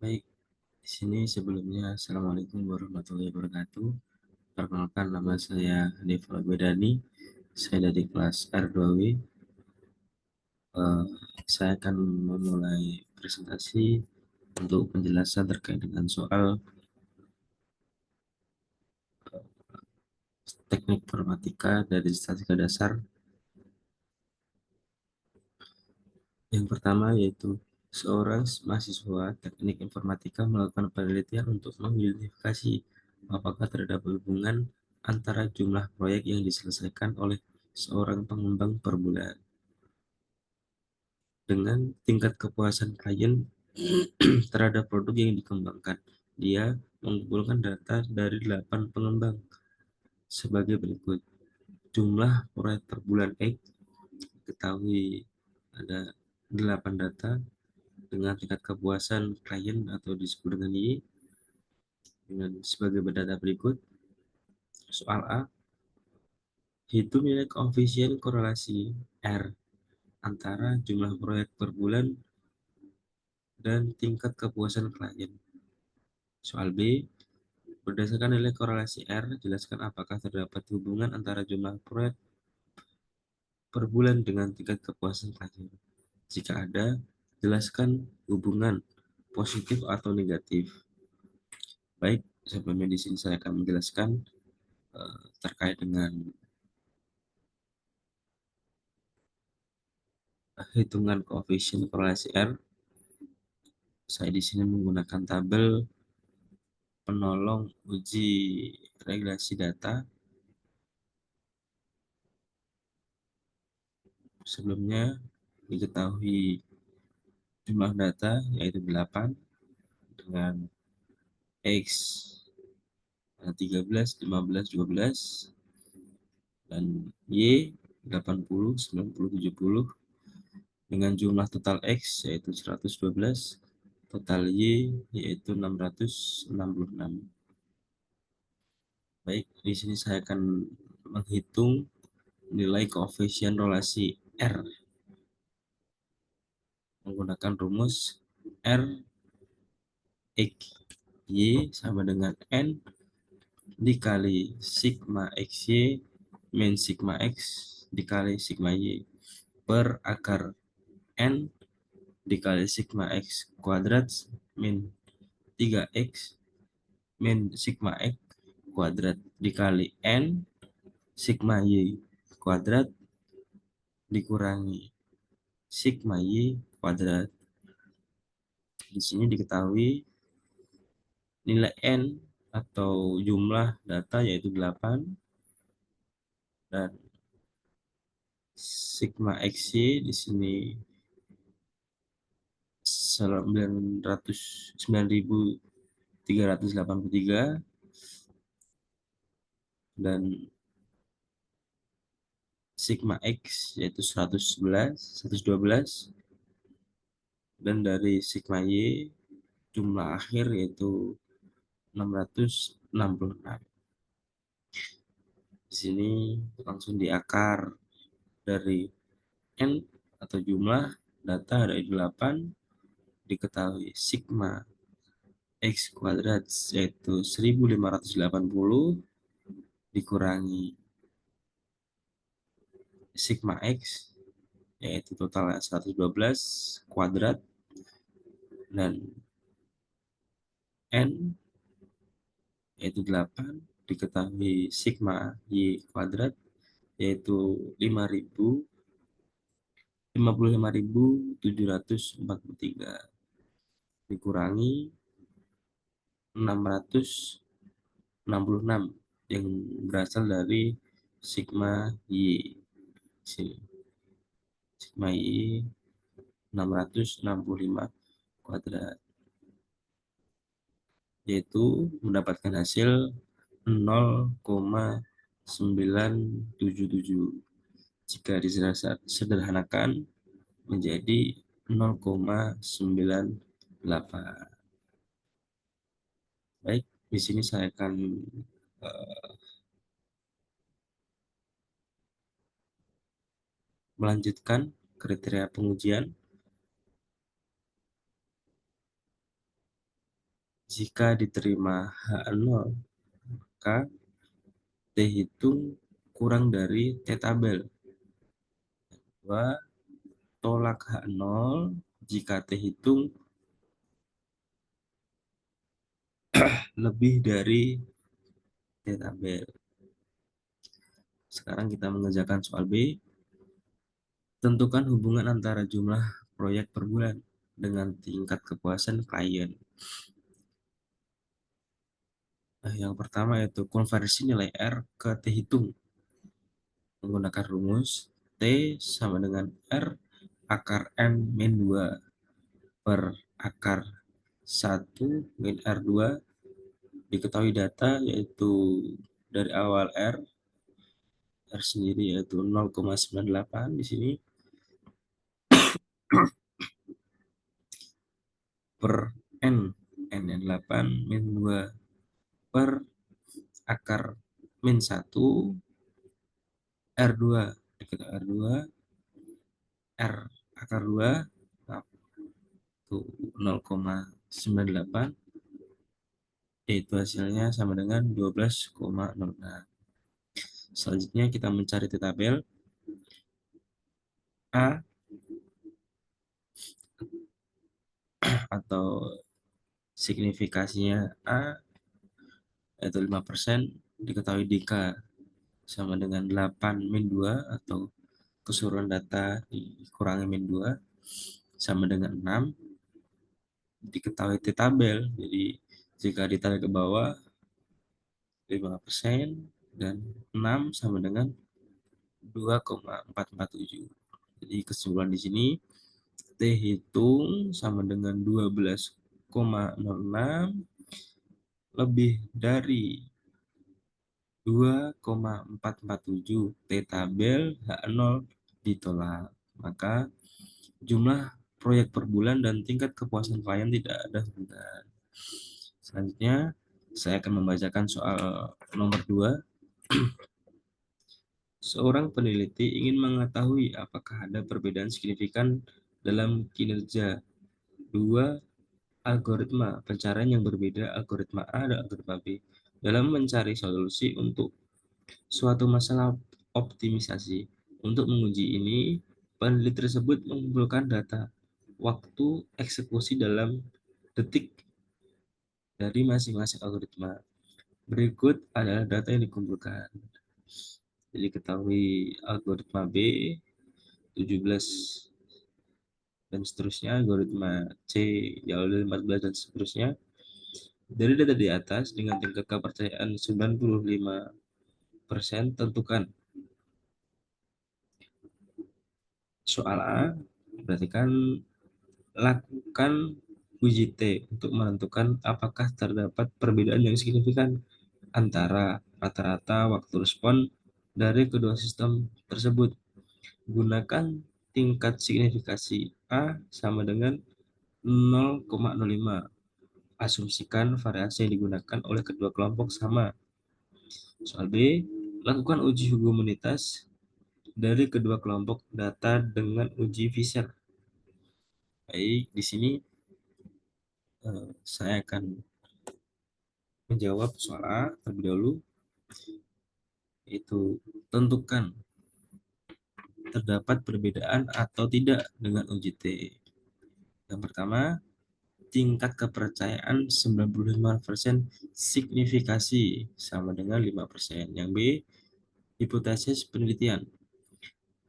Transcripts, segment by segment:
Baik, di sini sebelumnya Assalamualaikum warahmatullahi wabarakatuh. Perkenalkan nama saya Deva Bedani. Saya dari kelas R2W. Eh, saya akan memulai presentasi untuk penjelasan terkait dengan soal teknik informatika dari statistika dasar. Yang pertama yaitu seorang mahasiswa teknik informatika melakukan penelitian untuk mengidentifikasi apakah terdapat hubungan antara jumlah proyek yang diselesaikan oleh seorang pengembang per bulan dengan tingkat kepuasan klien terhadap produk yang dikembangkan. Dia mengumpulkan data dari 8 pengembang sebagai berikut. Jumlah proyek per bulan X, ketahui ada 8 data dengan tingkat kepuasan klien atau disebut dengan Y dengan sebagai data berikut. Soal A, hitung nilai koefisien korelasi R antara jumlah proyek per bulan dan tingkat kepuasan klien. Soal B, berdasarkan nilai korelasi R, jelaskan apakah terdapat hubungan antara jumlah proyek per bulan dengan tingkat kepuasan klien. Jika ada, jelaskan hubungan positif atau negatif. Baik, sebelumnya di sini saya akan menjelaskan terkait dengan hitungan koefisien korelasi R. Saya di sini menggunakan tabel penolong uji regresi data. Sebelumnya diketahui jumlah data yaitu 8 dengan X 13, 15, 12 dan Y 80, 90, 70 dengan jumlah total X yaitu 112, total Y yaitu 666. Baik, di sini saya akan menghitung nilai koefisien relasi R menggunakan rumus R X Y sama dengan N dikali sigma XY min sigma X dikali sigma Y per akar N dikali sigma X kuadrat min 3X min sigma X kuadrat dikali N sigma Y kuadrat dikurangi sigma Y kuadrat. Di sini diketahui nilai N atau jumlah data yaitu 8 dan sigma XY di sini 9.383 dan sigma X yaitu 111, 112 dan dari sigma Y jumlah akhir yaitu 666. Di sini langsung diakar dari N atau jumlah data dari 8 diketahui sigma X kuadrat yaitu 1580 dikurangi sigma X yaitu totalnya 112 kuadrat dan N yaitu 8 diketahui sigma Y kuadrat yaitu 55.743 dikurangi 666 yang berasal dari sigma Y. Sini. Sigma Y 665 kuadrat yaitu mendapatkan hasil 0,977 jika disederhanakan menjadi 0,98. Baik, di sini saya akan uh, melanjutkan kriteria pengujian. Jika diterima H0, maka T hitung kurang dari T tabel. 2 tolak H0 jika T hitung lebih dari T tabel. Sekarang kita mengerjakan soal B. Tentukan hubungan antara jumlah proyek per bulan dengan tingkat kepuasan klien. Nah, yang pertama yaitu konversi nilai R ke T hitung. Menggunakan rumus T sama dengan R akar N min 2 per akar 1 min R2. Diketahui data yaitu dari awal R sendiri yaitu 0,98 di sini per N, N 8 min 2 per akar min 1 R2, dikit R2 R akar 2 itu 0,98, yaitu hasilnya sama dengan 12,06. Selanjutnya kita mencari di tabel A atau signifikasinya A yaitu 5%, diketahui DK sama dengan 8 min 2 atau keseluruhan data dikurangi min 2 sama dengan 6. Diketahui T tabel, jadi jika ditarik ke bawah 5% dan 6 sama dengan 2,447. Jadi kesimpulan di sini T hitung sama dengan 12,06 lebih dari 2,447. T tabel H0 ditolak. Maka jumlah proyek per bulan dan tingkat kepuasan klien tidak ada hubungan. Selanjutnya, saya akan membacakan soal nomor 2. Seorang peneliti ingin mengetahui apakah ada perbedaan signifikan dalam kinerja dua algoritma pencarian yang berbeda, algoritma A dan algoritma B, dalam mencari solusi untuk suatu masalah optimisasi. Untuk menguji ini, peneliti tersebut mengumpulkan data waktu eksekusi dalam detik dari masing-masing algoritma. Berikut adalah data yang dikumpulkan. Jadi ketahui algoritma B 17 dan seterusnya, algoritma C jauh dari 14 dan seterusnya. Dari data di atas dengan tingkat kepercayaan 95%, tentukan soal A, berarti kan lakukan uji T untuk menentukan apakah terdapat perbedaan yang signifikan antara rata-rata waktu respon dari kedua sistem tersebut. Gunakan tingkat signifikasi A sama dengan 0,05. Asumsikan variasi yang digunakan oleh kedua kelompok sama. Soal B, lakukan uji homogenitas dari kedua kelompok data dengan uji Fisher. Baik, di sini saya akan menjawab soal A terlebih dahulu, yaitu tentukan terdapat perbedaan atau tidak dengan uji T. Yang pertama, tingkat kepercayaan 95% signifikasi sama dengan 5%. Yang B, hipotesis penelitian.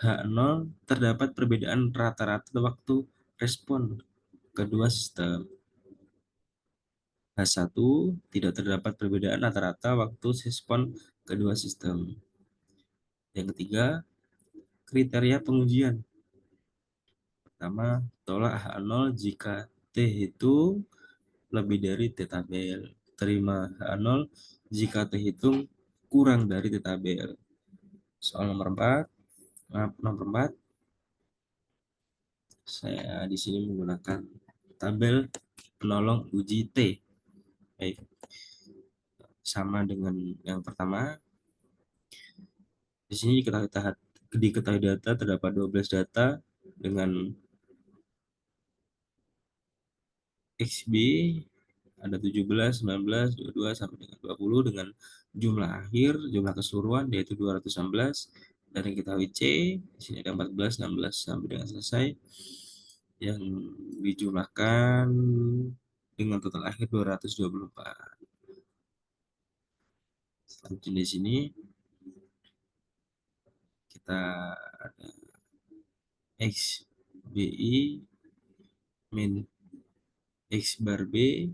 H0 terdapat perbedaan rata-rata waktu respon kedua sistem. H1 tidak terdapat perbedaan rata-rata waktu respon kedua sistem. Yang ketiga, kriteria pengujian. Pertama, tolak H0 jika T hitung lebih dari T tabel. Terima H0 jika T hitung kurang dari T tabel. Soal nomor 4, saya di sini menggunakan tabel penolong uji T. Baik, sama dengan yang pertama. Di sini diketahui data terdapat 12 data dengan XB ada 17, 19, 22 sampai dengan 20 dengan jumlah akhir, jumlah keseluruhan yaitu 216 dan yang kita C, di sini ada 14, 16 sampai dengan selesai yang dijumlahkan dengan total akhir 224. Selanjutnya di sini kita ada X BI min X bar B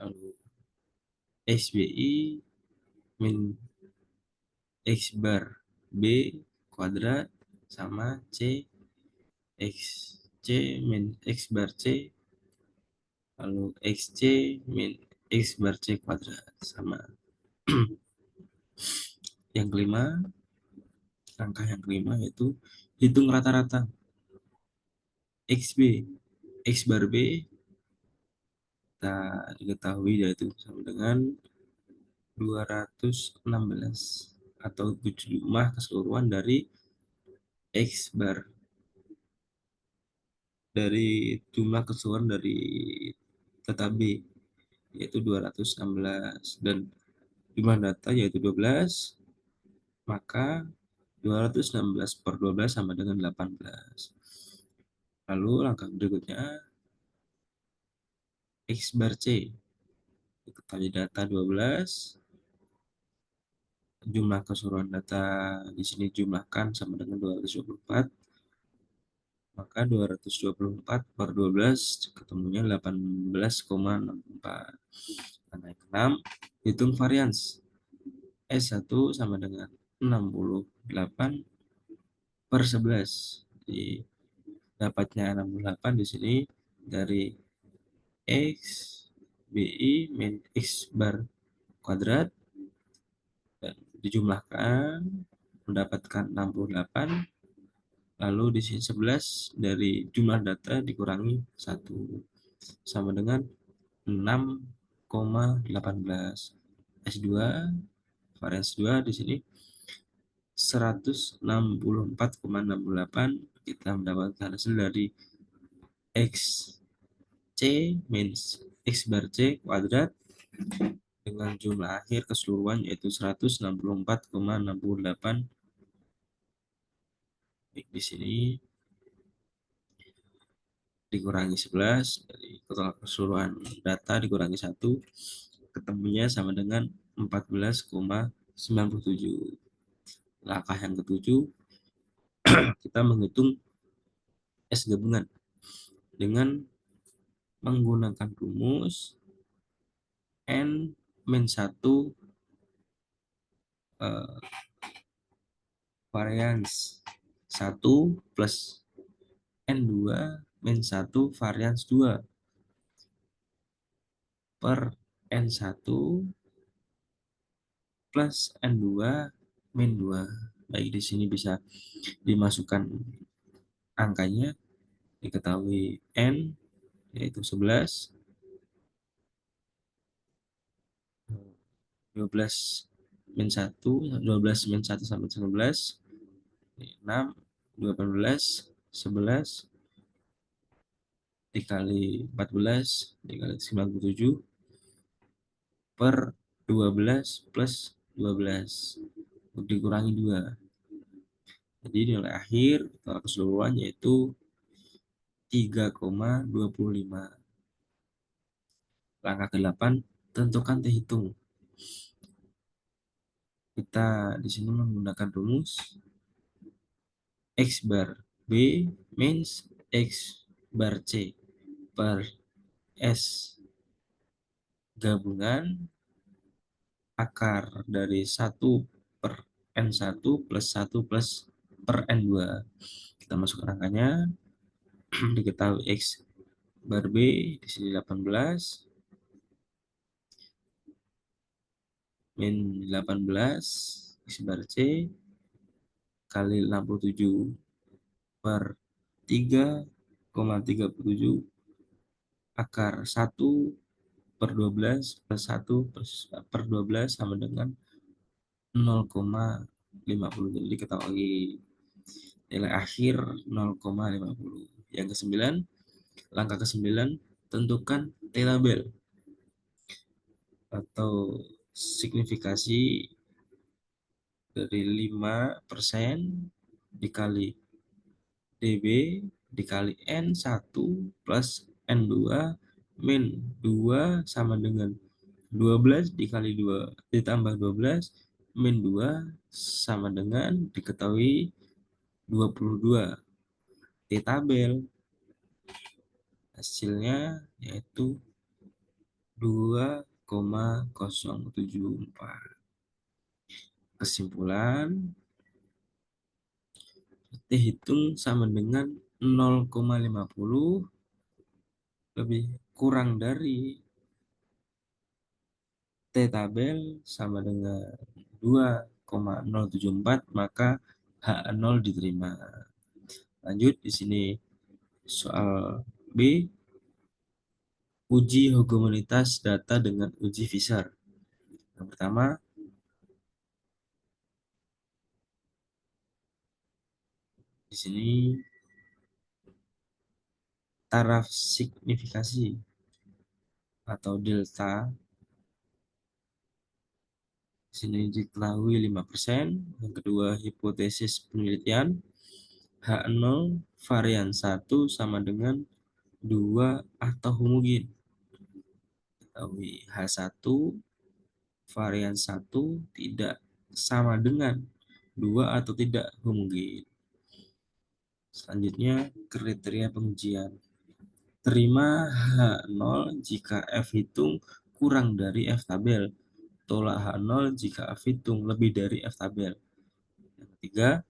lalu XBI min X bar B kuadrat sama C X C min X bar C lalu XC min X bar C kuadrat sama yang kelima, langkah yang kelima yaitu hitung rata-rata XB X bar B kita diketahui yaitu sama dengan 216 atau jumlah keseluruhan dari X bar dari jumlah keseluruhan dari data B yaitu 216 dan jumlah data yaitu 12 maka 216 per 12 sama dengan 18. Lalu langkah berikutnya X bar C diketahui data 12 jumlah keseluruhan data di sini jumlahkan sama dengan 224 maka 224 per 12 ketemunya 18,64. Nah, yang keenam, hitung varians. S1 sama dengan 68 per 11. Jadi, dapatnya 68 di sini dari X BI min X bar kuadrat dan dijumlahkan mendapatkan 68 lalu di sini 11 dari jumlah data dikurangi 1 sama dengan 6,18. S2 varians 2 di sini 164,68 kita mendapatkan hasil dari X C minus X bar C kuadrat dengan jumlah akhir keseluruhan yaitu 164,68. Di sini dikurangi 11 dari total keseluruhan data dikurangi 1 ketemunya sama dengan 14,97. Langkah yang ketujuh kita menghitung S gabungan dengan menggunakan rumus N min 1 varians 1 plus N2 min 1 varians 2 per N1 plus N2 min 2. Baik, di sini bisa dimasukkan angkanya, diketahui N yaitu 11, 12 min 1, 12 min 1 sampai 19, 6, 18, 11, dikali 14, dikali 97, per 12 plus 12, dikurangi 2. Jadi nilai akhir total keseluruhan yaitu 3,25. Langkah ke-8, tentukan T hitung. Kita di sini menggunakan rumus X bar B means X bar C per S gabungan akar dari 1 per N1 plus 1 plus per N2. Kita masukkan angkanya, diketahui X bar B di sini 18 min 18 X bar C kali 67 per 3,37 akar 1 per 12 plus 1 per 12 sama dengan 0,50. Jadi diketahui nilai akhir 0,50. Yang ke-9, langkah ke-9, tentukan T-tabel atau signifikasi dari 5% dikali DB dikali N1 plus N2 min 2 sama dengan 12 dikali 2 ditambah 12 min 2 sama dengan diketahui 22. T-tabel hasilnya yaitu 2,074. Kesimpulan, T hitung sama dengan 0,50 lebih kurang dari T tabel sama dengan 2,074, maka H0 diterima. Lanjut di sini soal B, uji homogenitas data dengan uji Fisher. Yang pertama, di sini taraf signifikasi atau delta di sini diketahui 5%. Yang kedua, hipotesis penelitian H0 varian 1 sama dengan 2 atau homogen. Ketahui H1 varian 1 tidak sama dengan 2 atau tidak homogen. Selanjutnya, kriteria pengujian. Terima H0 jika F hitung kurang dari F tabel. Tolak H0 jika F hitung lebih dari F tabel. Yang ketiga,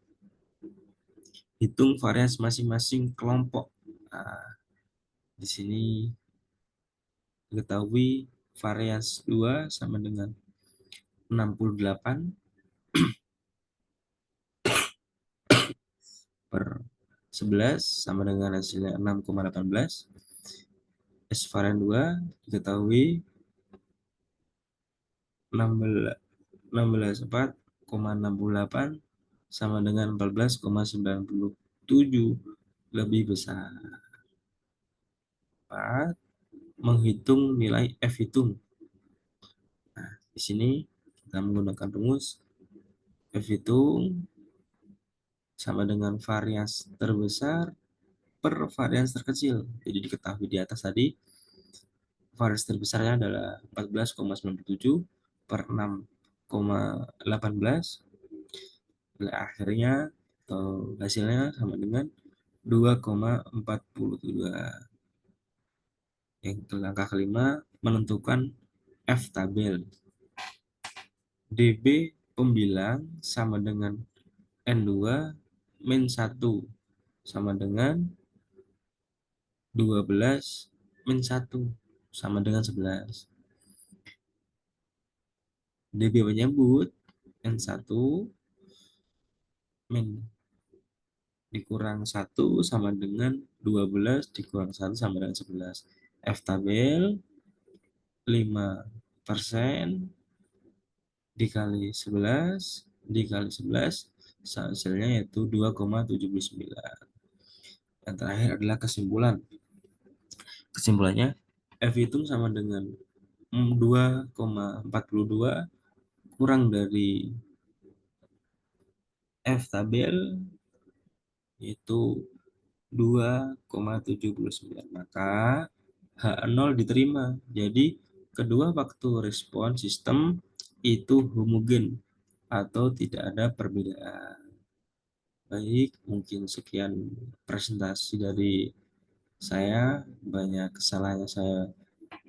hitung varians masing-masing kelompok. Nah, di sini diketahui varians 2 sama dengan 68 per 11 sama dengan hasilnya 6,18. S varian 2 diketahui 16,68 sama dengan 14,97 lebih besar. 4. Menghitung nilai F hitung. Nah, di sini kita menggunakan rumus F hitung sama dengan varians terbesar per varians terkecil. Jadi diketahui di atas tadi varians terbesarnya adalah 14,97 per 6,18. Akhirnya atau hasilnya sama dengan 2,42. Yang langkah kelima, menentukan F tabel. DB pembilang sama dengan N2 min 1 sama dengan 12 min 1 sama dengan 11. DB menyebut N1 min dikurang 1 sama dengan 12 dikurang 1 sama dengan 11. F tabel 5% dikali 11 dikali 11 hasilnya yaitu 2,79. Yang terakhir adalah kesimpulan. Kesimpulannya, F hitung sama dengan 2,42 kurang dari F tabel yaitu 2,79. Maka H0 diterima. Jadi kedua faktor respon sistem itu homogen atau tidak ada perbedaan. Baik, mungkin sekian presentasi dari saya. Banyak kesalahannya, saya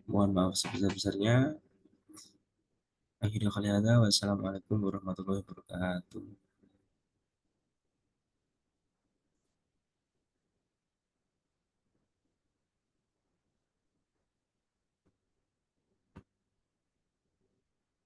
mohon maaf sebesar-besarnya. Akhirnya kali ada, wassalamualaikum warahmatullahi wabarakatuh.